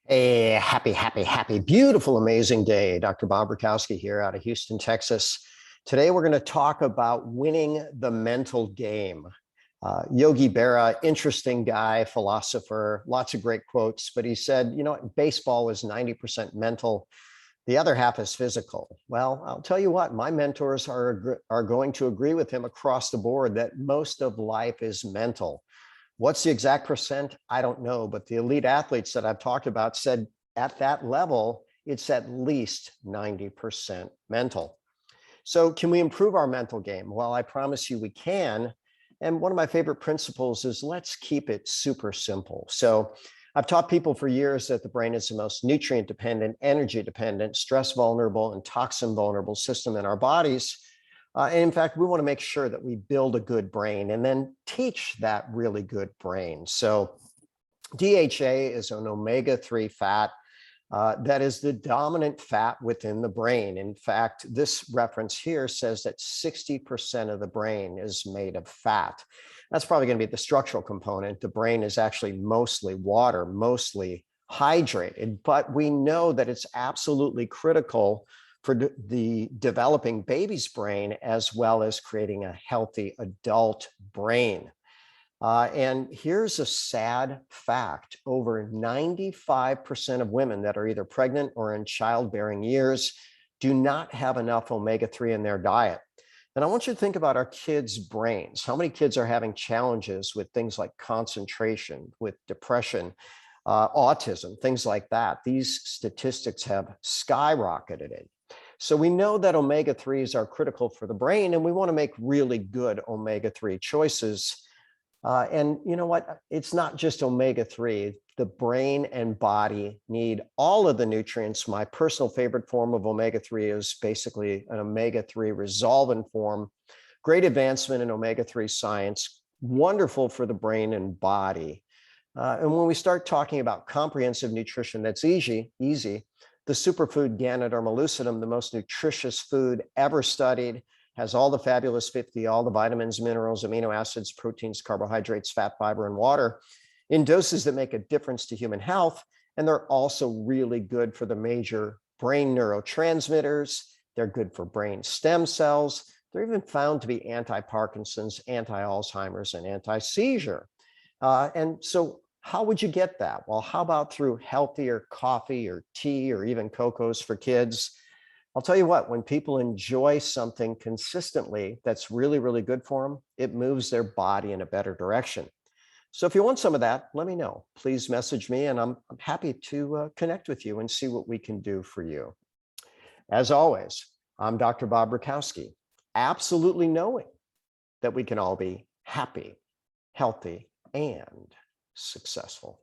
Happy, beautiful, amazing day. Dr. Bob Rakowski here out of Houston, Texas. Today, we're going to talk about winning the mental game. Yogi Berra, interesting guy, philosopher, lots of great quotes, but he said, baseball is 90% mental. The other half is physical. Well, I'll tell you what, my mentors are going to agree with him across the board that most of life is mental. What's the exact percent? I don't know, but the elite athletes that I've talked about said at that level, it's at least 90% mental. So can we improve our mental game? Well, I promise you we can. And one of my favorite principles is let's keep it super simple. So I've taught people for years that the brain is the most nutrient dependent, energy dependent, stress vulnerable, and toxin vulnerable system in our bodies. And in fact, we want to make sure that we build a good brain and then teach that really good brain. So DHA is an omega-3 fat that is the dominant fat within the brain. In fact, this reference here says that 60% of the brain is made of fat. That's probably going to be the structural component. The brain is actually mostly water, mostly hydrated, but we know that it's absolutely critical for the developing baby's brain, as well as creating a healthy adult brain. And here's a sad fact. Over 95% of women that are either pregnant or in childbearing years do not have enough omega-3 in their diet. And I want you to think about our kids' brains. How many kids are having challenges with things like concentration, with depression, autism, things like that? These statistics have skyrocketed. So we know that omega-3s are critical for the brain, and we want to make really good omega-3 choices. And you know what? It's not just omega-3. The brain and body need all of the nutrients. My personal favorite form of omega-3 is basically an omega-3 resolvent form. Great advancement in omega-3 science, wonderful for the brain and body. And when we start talking about comprehensive nutrition that's easy, the superfood Ganoderma lucidum, the most nutritious food ever studied, has all the fabulous 50, all the vitamins, minerals, amino acids, proteins, carbohydrates, fat, fiber, and water in doses that make a difference to human health. And they're also really good for the major brain neurotransmitters. They're good for brain stem cells. They're even found to be anti-Parkinson's, anti-Alzheimer's, and anti-seizure. And so how would you get that? Well, how about through healthier coffee or tea or even cocos for kids? I'll tell you what, when people enjoy something consistently that's really, really good for them, it moves their body in a better direction. So if you want some of that, let me know. Please message me, and I'm happy to connect with you and see what we can do for you. As always, I'm Dr. Bob Rakowski, absolutely knowing that we can all be happy, healthy, and successful.